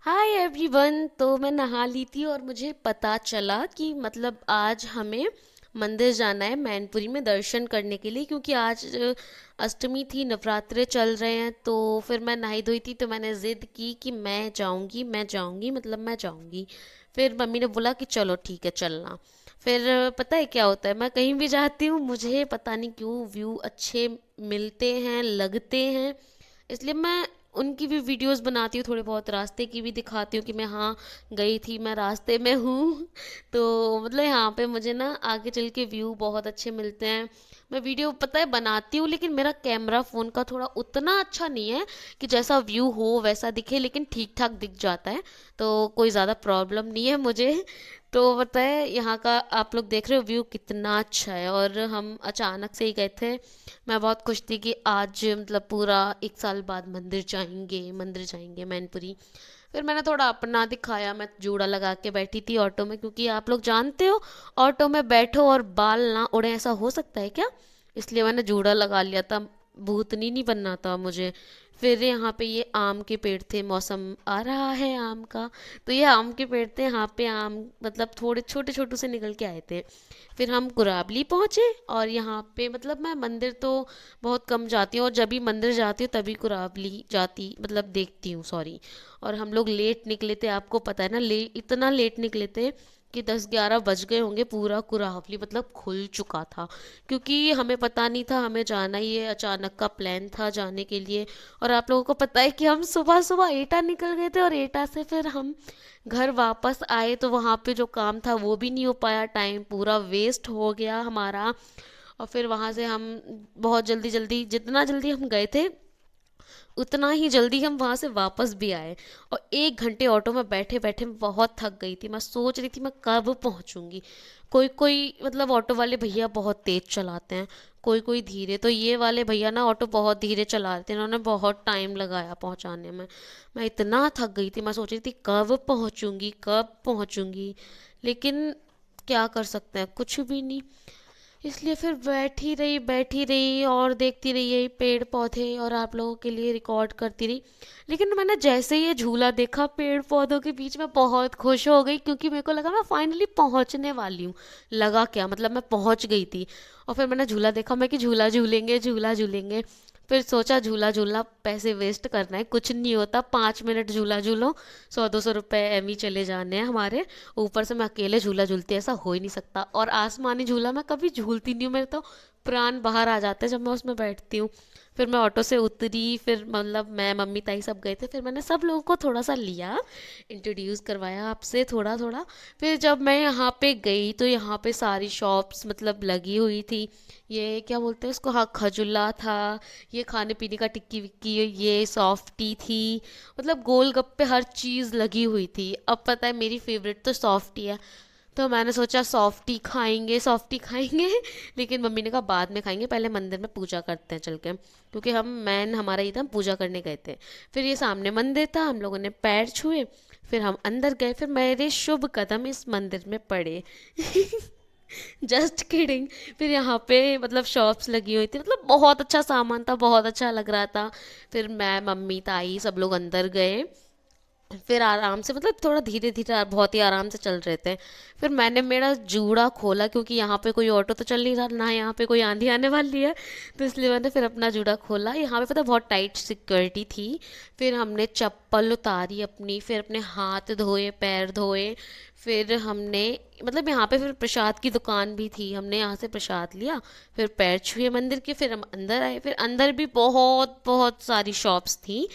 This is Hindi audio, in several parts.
Hi everyone. तो मैं नहा ली थी और मुझे पता चला कि मतलब आज हमें मंदिर जाना है मैनपुरी में दर्शन करने के लिए, क्योंकि आज अष्टमी थी, नवरात्रे चल रहे हैं। तो फिर मैं नहाई धोई थी तो मैंने ज़िद की कि मैं जाऊंगी मतलब मैं जाऊंगी। फिर मम्मी ने बोला कि चलो ठीक है चलना। फिर पता है क्या होता है, मैं कहीं भी जाती हूँ मुझे पता नहीं क्यों व्यू अच्छे मिलते हैं, लगते हैं। इसलिए मैं उनकी भी वीडियोस बनाती हूँ, थोड़े बहुत रास्ते की भी दिखाती हूँ कि मैं हाँ गई थी, मैं रास्ते में हूँ। तो मतलब यहाँ पे मुझे ना आगे चल के व्यू बहुत अच्छे मिलते हैं। मैं वीडियो पता है बनाती हूँ, लेकिन मेरा कैमरा फ़ोन का थोड़ा उतना अच्छा नहीं है कि जैसा व्यू हो वैसा दिखे, लेकिन ठीक ठाक दिख जाता है। तो कोई ज़्यादा प्रॉब्लम नहीं है मुझे। तो बताए यहाँ का आप लोग देख रहे हो व्यू कितना अच्छा है, और हम अचानक से ही गए थे। मैं बहुत खुश थी कि आज मतलब पूरा 1 साल बाद मंदिर जाएंगे मैनपुरी। फिर मैंने थोड़ा अपना दिखाया, मैं जूड़ा लगा के बैठी थी ऑटो में, क्योंकि आप लोग जानते हो ऑटो में बैठो और बाल ना उड़े, ऐसा हो सकता है क्या? इसलिए मैंने जूड़ा लगा लिया था, भूतनी नहीं बनना था मुझे। फिर यहाँ पे ये आम के पेड़ थे, मौसम आ रहा है आम का। तो ये आम के पेड़ थे, यहाँ पे आम मतलब थोड़े छोटे छोटे से निकल के आए थे। फिर हम कुराबली पहुँचे, और यहाँ पे मतलब मैं मंदिर तो बहुत कम जाती हूँ, और जब भी मंदिर जाती हूँ तभी कुराबली जाती मतलब देखती हूँ, सॉरी। और हम लोग लेट निकले थे, आपको पता है ना, इतना लेट निकले थे कि 10-11 बज गए होंगे, पूरा कुरावली मतलब खुल चुका था। क्योंकि हमें पता नहीं था हमें जाना, ये अचानक का प्लान था जाने के लिए। और आप लोगों को पता है कि हम सुबह सुबह एटा निकल गए थे, और एटा से फिर हम घर वापस आए तो वहाँ पे जो काम था वो भी नहीं हो पाया, टाइम पूरा वेस्ट हो गया हमारा। और फिर वहाँ से हम बहुत जल्दी जल्दी, जितना जल्दी हम गए थे उतना ही जल्दी हम वहाँ से वापस भी आए। और 1 घंटे ऑटो में बैठे बैठे मैं बहुत थक गई थी, मैं सोच रही थी मैं कब पहुँचूंगी। कोई कोई मतलब ऑटो वाले भैया बहुत तेज चलाते हैं, कोई कोई धीरे। तो ये वाले भैया ना ऑटो बहुत धीरे चला रहे थे, इन्होंने बहुत टाइम लगाया पहुँचाने में। मैं इतना थक गई थी, मैं सोच रही थी कब पहुँचूंगी। लेकिन क्या कर सकते हैं, कुछ भी नहीं। इसलिए फिर बैठी रही और देखती रही यही पेड़ पौधे, और आप लोगों के लिए रिकॉर्ड करती रही। लेकिन मैंने जैसे ही ये झूला देखा पेड़ पौधों के बीच में, बहुत खुश हो गई, क्योंकि मेरे को लगा मैं फाइनली पहुंचने वाली हूँ। लगा क्या, मतलब मैं पहुंच गई थी। और फिर मैंने झूला देखा, मैं कि झूला झूलेंगे झूला झूलेंगे। फिर सोचा झूला झूलना पैसे वेस्ट करना है, कुछ नहीं होता, 5 मिनट झूला झूलो, 100-200 रुपये एम ही चले जाने हैं हमारे। ऊपर से मैं अकेले झूला झूलती, ऐसा हो ही नहीं सकता। और आसमानी झूला मैं कभी झूलती नहीं हूँ, मेरे तो प्राण बाहर आ जाते हैं जब मैं उसमें बैठती हूँ। फिर मैं ऑटो से उतरी, फिर मतलब मैं मम्मी ताई सब गए थे, फिर मैंने सब लोगों को थोड़ा सा लिया, इंट्रोड्यूस करवाया आपसे थोड़ा थोड़ा। फिर जब मैं यहाँ पे गई तो यहाँ पे सारी शॉप्स मतलब लगी हुई थी। ये क्या बोलते हैं उसको, हाँ खजुल्ला था, ये खाने पीने का टिक्की विक्की, ये सॉफ्टी थी, मतलब गोलगप्पे हर चीज़ लगी हुई थी। अब पता है मेरी फेवरेट तो सॉफ्टी है, तो मैंने सोचा सॉफ्टी खाएंगे। लेकिन मम्मी ने कहा बाद में खाएंगे, पहले मंदिर में पूजा करते हैं चल के, क्योंकि हमारा ये था, हम पूजा करने गए थे। फिर ये सामने मंदिर था, हम लोगों ने पैर छुए, फिर हम अंदर गए, फिर मेरे शुभ कदम इस मंदिर में पड़े। Just kidding. फिर यहाँ पे मतलब शॉप्स लगी हुई थी, मतलब बहुत अच्छा सामान था, बहुत अच्छा लग रहा था। फिर मैं मम्मी ताई सब लोग अंदर गए, फिर आराम से मतलब थोड़ा धीरे धीरे बहुत ही आराम से चल रहे थे। फिर मैंने मेरा जूड़ा खोला, क्योंकि यहाँ पे कोई ऑटो तो चल नहीं रहा ना, यहाँ पे कोई आंधी आने वाली है। तो इसलिए मैंने फिर अपना जूड़ा खोला, यहाँ पे पता है बहुत टाइट सिक्योरिटी थी। फिर हमने चप्पल उतारी अपनी, फिर अपने हाथ धोए, पैर धोए। फिर हमने मतलब यहाँ पे फिर प्रसाद की दुकान भी थी, हमने यहाँ से प्रसाद लिया। फिर पैर छुए मंदिर के, फिर हम अंदर आए, फिर अंदर भी बहुत बहुत सारी शॉप्स थी।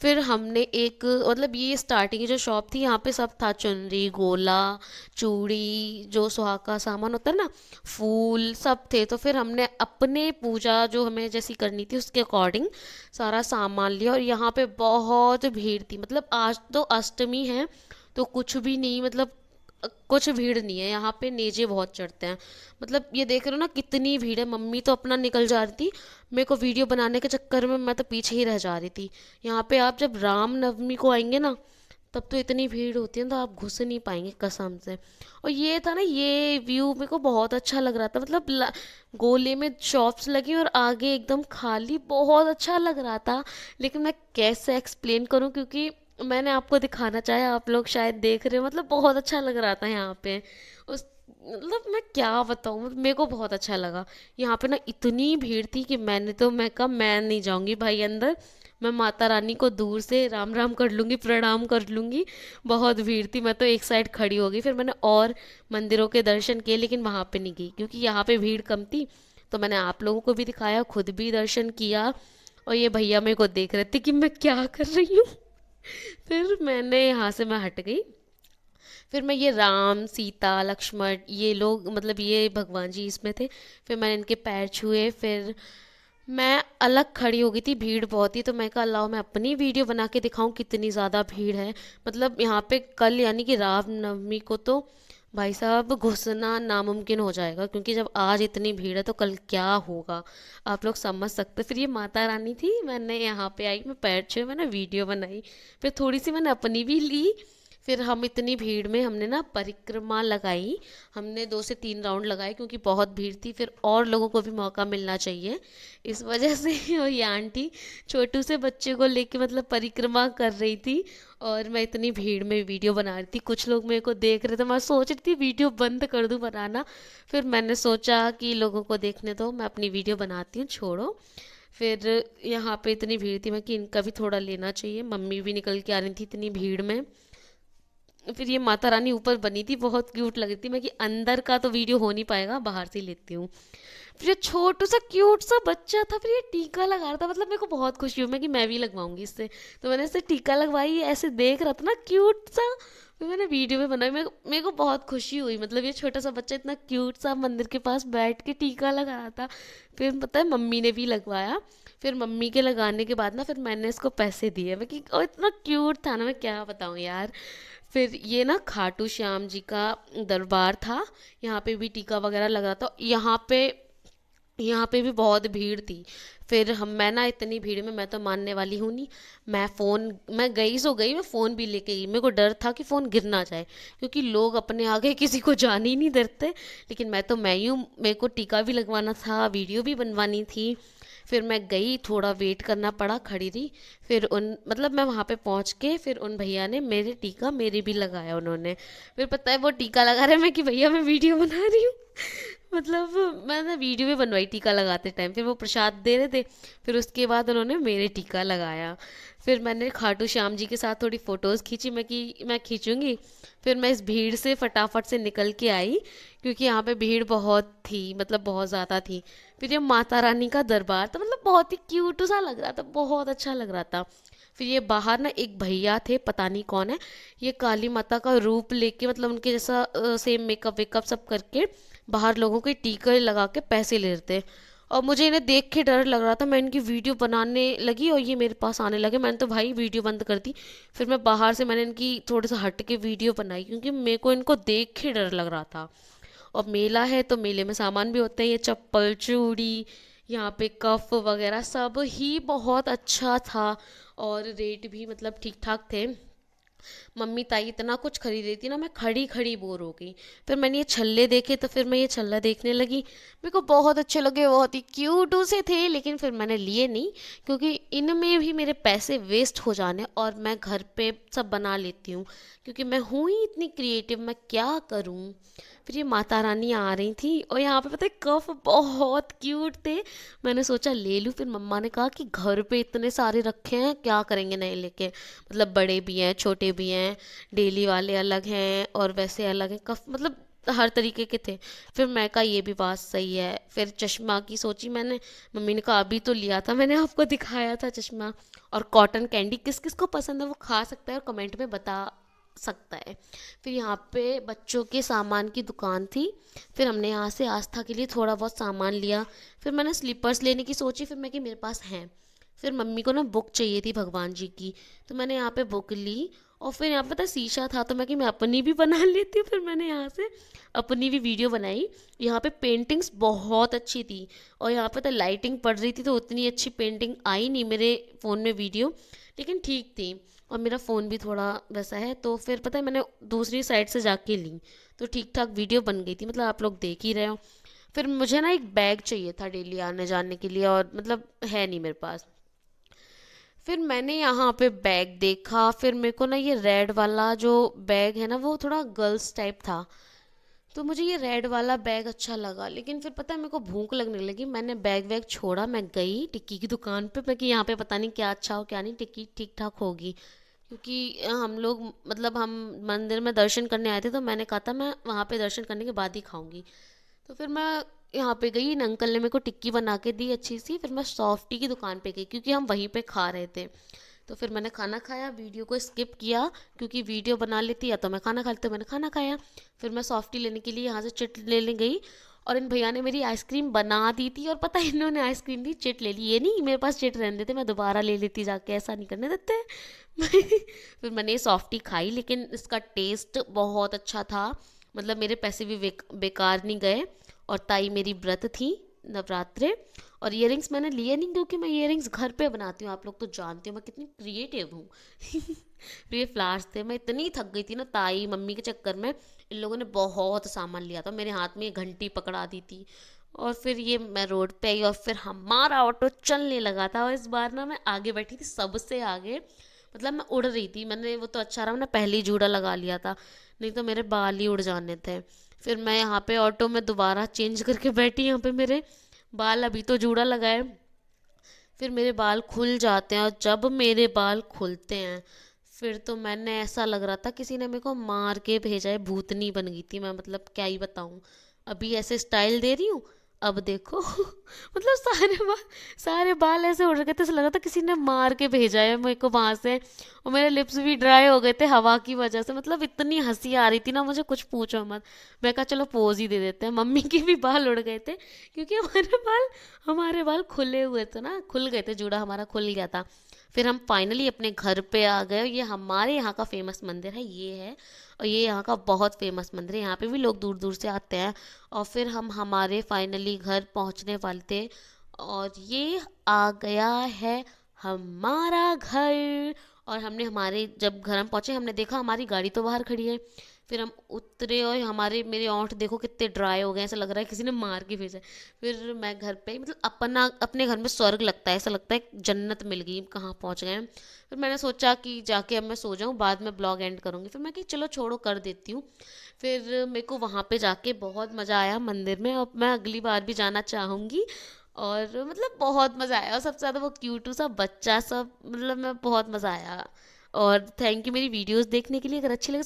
फिर हमने एक मतलब ये स्टार्टिंग की जो शॉप थी, यहाँ पे सब था, चुनरी, गोला, चूड़ी, जो सुहाग का सामान होता है ना, फूल सब थे। तो फिर हमने अपने पूजा जो हमें जैसी करनी थी उसके अकॉर्डिंग सारा सामान लिया। और यहाँ पे बहुत भीड़ थी, मतलब आज तो अष्टमी है तो कुछ भी नहीं, मतलब कुछ भीड़ नहीं है यहाँ पे, नेजे बहुत चढ़ते हैं। मतलब ये देख रहे हो ना कितनी भीड़ है, मम्मी तो अपना निकल जा रही थी, मेरे को वीडियो बनाने के चक्कर में मैं तो पीछे ही रह जा रही थी। यहाँ पे आप जब राम नवमी को आएंगे ना, तब तो इतनी भीड़ होती है तो आप घुस नहीं पाएंगे कसम से। और ये था ना, ये व्यू मेरे को बहुत अच्छा लग रहा था, मतलब गोले में शॉप्स लगी और आगे एकदम खाली, बहुत अच्छा लग रहा था। लेकिन मैं कैसे एक्सप्लेन करूं, क्योंकि मैंने आपको दिखाना चाहा, आप लोग शायद देख रहे हो, मतलब बहुत अच्छा लग रहा था यहाँ पे। उस मतलब मैं क्या बताऊँ, मेरे को बहुत अच्छा लगा। यहाँ पे ना इतनी भीड़ थी कि मैं कहा मैं नहीं जाऊंगी भाई अंदर, मैं माता रानी को दूर से राम राम कर लूंगी, प्रणाम कर लूंगी। बहुत भीड़ थी, मैं तो एक साइड खड़ी हो गई। फिर मैंने और मंदिरों के दर्शन किए, लेकिन वहाँ पे नहीं गई क्योंकि यहाँ पे भीड़ कम थी। तो मैंने आप लोगों को भी दिखाया, खुद भी दर्शन किया। और ये भैया मेरे को देख रहे थे कि मैं क्या कर रही हूँ। फिर मैंने यहाँ से मैं हट गई। फिर मैं ये राम सीता लक्ष्मण ये लोग, मतलब ये भगवान जी इसमें थे। फिर मैंने इनके पैर छुए। फिर मैं अलग खड़ी हो गई थी, भीड़ बहुत थी, तो मैं कहा लाओ मैं अपनी वीडियो बना के दिखाऊं कितनी ज़्यादा भीड़ है। मतलब यहाँ पे कल यानी कि रामनवमी को तो भाई साहब घुसना नामुमकिन हो जाएगा, क्योंकि जब आज इतनी भीड़ है तो कल क्या होगा, आप लोग समझ सकते। फिर ये माता रानी थी, मैंने यहाँ पे आई, मैं पैर छुए, मैंने वीडियो बनाई। फिर थोड़ी सी मैंने अपनी भी ली। फिर हम इतनी भीड़ में हमने ना परिक्रमा लगाई। हमने 2 से 3 राउंड लगाए क्योंकि बहुत भीड़ थी, फिर और लोगों को भी मौका मिलना चाहिए। इस वजह से और ये आंटी छोटू से बच्चे को लेके मतलब परिक्रमा कर रही थी। और मैं इतनी भीड़ में वीडियो बना रही थी, कुछ लोग मेरे को देख रहे थे, मैं सोच रही थी वीडियो बंद कर दूं बनाना। फिर मैंने सोचा कि लोगों को देखने दो, मैं अपनी वीडियो बनाती हूँ, छोड़ो। फिर यहाँ पे इतनी भीड़ थी, मैं कि इनका भी थोड़ा लेना चाहिए, मम्मी भी निकल के आ रही थी इतनी भीड़ में। फिर ये माता रानी ऊपर बनी थी, बहुत क्यूट लग रही थी। मैं कि अंदर का तो वीडियो हो नहीं पाएगा, बाहर से ही लेती हूँ। फिर ये छोटू सा क्यूट सा बच्चा था, फिर ये टीका लगा रहा था, मतलब मेरे को बहुत खुशी हुई, मैं कि मैं भी लगवाऊंगी इससे। तो मैंने इससे टीका लगवाई, ये ऐसे देख रहा था ना क्यूट सा। फिर मैंने वीडियो में बनाई, मेरे को बहुत खुशी हुई, मतलब ये छोटा सा बच्चा इतना क्यूट सा मंदिर के पास बैठ के टीका लगा रहा था। फिर पता है मम्मी ने भी लगवाया। फिर मम्मी के लगाने के बाद ना फिर मैंने इसको पैसे दिए, मैं कि और इतना क्यूट था ना, मैं क्या बताऊँ यार। फिर ये ना खाटू श्याम जी का दरबार था, यहाँ पे भी टीका वगैरह लगा था। यहाँ पे भी बहुत भीड़ थी। फिर हम मैं ना इतनी भीड़ में मैं तो मानने वाली हूँ नहीं। मैं गई सो गई, मैं फ़ोन भी लेके गई, मेरे को डर था कि फ़ोन गिर ना जाए, क्योंकि लोग अपने आगे किसी को जाने ही नहीं देते। लेकिन मैं ही हूँ, मेरे को टीका भी लगवाना था, वीडियो भी बनवानी थी। फिर मैं गई, थोड़ा वेट करना पड़ा, खड़ी रही। फिर उन मतलब मैं वहाँ पे पहुँच के फिर उन भैया ने मेरे टीका मेरे भी लगाया उन्होंने। फिर पता है वो टीका लगा रहे, मैं कि भैया मैं वीडियो बना रही हूँ। मतलब मैंने वीडियो भी बनवाई टीका लगाते टाइम। फिर वो प्रसाद दे रहे थे, फिर उसके बाद उन्होंने मेरे टीका लगाया। फिर मैंने खाटू श्याम जी के साथ थोड़ी फ़ोटोज़ खींची, मैं खींचूंगी। फिर मैं इस भीड़ से फटाफट से निकल के आई, क्योंकि यहाँ पे भीड़ बहुत थी, मतलब बहुत ज़्यादा थी। फिर ये माता रानी का दरबार था, मतलब बहुत ही क्यूट सा लग रहा था, बहुत अच्छा लग रहा था। फिर ये बाहर ना एक भैया थे, पता नहीं कौन है, ये काली माता का रूप लेके, मतलब उनके जैसा सेम मेकअप वेकअप सब करके बाहर लोगों के टीके लगा के पैसे ले रहे थे। और मुझे इन्हें देख के डर लग रहा था, मैं इनकी वीडियो बनाने लगी और ये मेरे पास आने लगे, मैंने तो भाई वीडियो बंद कर दी। फिर मैं बाहर से मैंने इनकी थोड़ा सा हट के वीडियो बनाई, क्योंकि मेरे को इनको देख के डर लग रहा था। और मेला है तो मेले में सामान भी होते हैं, ये चप्पल चूड़ी, यहाँ पे कफ वगैरह सब ही बहुत अच्छा था। और रेट भी मतलब ठीक ठाक थे। मम्मी ताई इतना कुछ खरीद रही थी ना, मैं खड़ी खड़ी बोर हो गई। फिर मैंने ये छल्ले देखे, तो फिर मैं ये छल्ला देखने लगी, मेरे को बहुत अच्छे लगे, बहुत ही क्यूट से थे। लेकिन फिर मैंने लिए नहीं, क्योंकि इनमें भी मेरे पैसे वेस्ट हो जाने, और मैं घर पे सब बना लेती हूँ, क्योंकि मैं हूँ ही इतनी क्रिएटिव, मैं क्या करूँ। फिर ये माता रानी आ रही थी, और यहाँ पे पता है कफ बहुत क्यूट थे। मैंने सोचा ले लूँ, फिर मम्मा ने कहा कि घर पे इतने सारे रखे हैं, क्या करेंगे नए लेके, मतलब बड़े भी हैं छोटे भी हैं, डेली वाले अलग हैं और वैसे अलग हैं, कफ मतलब हर तरीके के थे। फिर मैं कहा ये भी बात सही है। फिर चश्मा की सोची मैंने, मम्मी ने कहा अभी तो लिया था, मैंने आपको दिखाया था चश्मा। और कॉटन कैंडी किस किस को पसंद है वो खा सकता है और कमेंट में बता सकता है। फिर यहाँ पे बच्चों के सामान की दुकान थी, फिर हमने यहाँ से आस्था के लिए थोड़ा बहुत सामान लिया। फिर मैंने स्लीपर्स लेने की सोची, फिर मैं कि मेरे पास हैं। फिर मम्मी को ना बुक चाहिए थी भगवान जी की, तो मैंने यहाँ पे बुक ली। और फिर यहाँ पता शीशा था, तो मैं कि मैं अपनी भी बना लेती हूँ, फिर मैंने यहाँ से अपनी भी वीडियो बनाई। यहाँ पे पेंटिंग्स बहुत अच्छी थी, और यहाँ पे तो लाइटिंग पड़ रही थी, तो उतनी अच्छी पेंटिंग आई नहीं मेरे फ़ोन में वीडियो, लेकिन ठीक थी। और मेरा फ़ोन भी थोड़ा वैसा है, तो फिर पता है मैंने दूसरी साइड से जाके ली, तो ठीक ठाक वीडियो बन गई थी, मतलब आप लोग देख ही रहे हो। फिर मुझे ना एक बैग चाहिए था डेली आने जाने के लिए, और मतलब है नहीं मेरे पास। फिर मैंने यहाँ पे बैग देखा, फिर मेरे को ना ये रेड वाला जो बैग है ना वो थोड़ा गर्ल्स टाइप था, तो मुझे ये रेड वाला बैग अच्छा लगा। लेकिन फिर पता है मेरे को भूख लगने लगी, मैंने बैग वैग छोड़ा, मैं गई टिक्की की दुकान पे, मैं कि यहाँ पे पता नहीं क्या अच्छा हो क्या नहीं, टिक्की ठीक ठाक होगी। क्योंकि हम लोग मतलब हम मंदिर में दर्शन करने आए थे, तो मैंने कहा था मैं वहाँ पे दर्शन करने के बाद ही खाऊंगी। तो फिर मैं यहाँ पे गई, इन अंकल ने मेरे को टिक्की बना के दी अच्छी सी, फिर मैं सॉफ्टी की दुकान पे गई क्योंकि हम वहीं पे खा रहे थे। तो फिर मैंने खाना खाया, वीडियो को स्किप किया क्योंकि वीडियो बना लेती या तो मैं खाना खा लेती, तो मैंने खाना खाया। फिर मैं सॉफ्टी लेने के लिए यहाँ से चिट लेने गई, और इन भैया ने मेरी आइसक्रीम बना दी थी, और पता है इन्होंने आइसक्रीम दी, चिट ले ली। ये नहीं मेरे पास चिट रहने देते, मैं दोबारा ले लेती जाके, ऐसा नहीं करने देते। फिर मैंने ये सॉफ्टी खाई, लेकिन इसका टेस्ट बहुत अच्छा था, मतलब मेरे पैसे भी बेकार नहीं गए। और ताई मेरी व्रत थी नवरात्रे। और इयररिंग्स मैंने लिए नहीं क्योंकि मैं इयररिंग्स घर पे बनाती हूँ, आप लोग तो जानते हो मैं कितनी क्रिएटिव हूँ। फिर ये फ्लावर्स थे, मैं इतनी थक गई थी ना ताई मम्मी के चक्कर में, इन लोगों ने बहुत सामान लिया था, मेरे हाथ में ये घंटी पकड़ा दी थी। और फिर ये मैं रोड पे आई, और फिर हमारा ऑटो चलने लगा था, और इस बार ना मैं आगे बैठी थी, सबसे आगे, मतलब मैं उड़ रही थी। मैंने वो तो अच्छा रहा मैंने पहले ही जूड़ा लगा लिया था, नहीं तो मेरे बाल ही उड़ जाने थे। फिर मैं यहाँ पे ऑटो में दोबारा चेंज करके बैठी, यहाँ पे मेरे बाल अभी तो जूड़ा लगाए, फिर मेरे बाल खुल जाते हैं, और जब मेरे बाल खुलते हैं फिर तो मैंने ऐसा लग रहा था किसी ने मेरे को मार के भेजा है, भूतनी बन गई थी मैं, मतलब क्या ही बताऊं। अभी ऐसे स्टाइल दे रही हूँ, अब देखो। मतलब सारे बाल ऐसे उड़ गए थे, ऐसा लग रहा था किसी ने मार के भेजा है मेरे को वहां से। और मेरे लिप्स भी ड्राई हो गए थे हवा की वजह से, मतलब इतनी हंसी आ रही थी ना मुझे, कुछ पूछो मत। मैं कहा चलो पोज ही दे देते हैं, मम्मी के भी बाल उड़ गए थे क्योंकि हमारे बाल खुले हुए थे ना, खुल गए थे, जूड़ा हमारा खुल गया था। फिर हम फाइनली अपने घर पे आ गए। ये हमारे यहाँ का फेमस मंदिर है, ये है, और ये यहाँ का बहुत फेमस मंदिर है, यहाँ पे भी लोग दूर दूर से आते हैं। और फिर हम हमारे फाइनली घर पहुँचने वाले थे, और ये आ गया है हमारा घर। और हमने हमारे जब घर हम पहुँचे, हमने देखा हमारी गाड़ी तो बाहर खड़ी है। फिर हम उतरे, और हमारे मेरे ओंठ देखो कितने ड्राई हो गए, ऐसा लग रहा है किसी ने मार के भेजा है। फिर मैं घर पे, मतलब अपने घर में स्वर्ग लगता है, ऐसा लगता है जन्नत मिल गई, कहाँ पहुँच गए हम। फिर मैंने सोचा कि जाके अब मैं सो जाऊँ, बाद में ब्लॉग एंड करूँगी, फिर मैं कि चलो छोड़ो कर देती हूँ। फिर मेरे को वहाँ पे जाके बहुत मज़ा आया मंदिर में, और मैं अगली बार भी जाना चाहूँगी। और मतलब बहुत मज़ा आया, और सबसे ज़्यादा वो क्यूटू सा बच्चा सब, मतलब मैं बहुत मज़ा आया। और थैंक यू मेरी वीडियोस देखने के लिए, अगर अच्छी लगे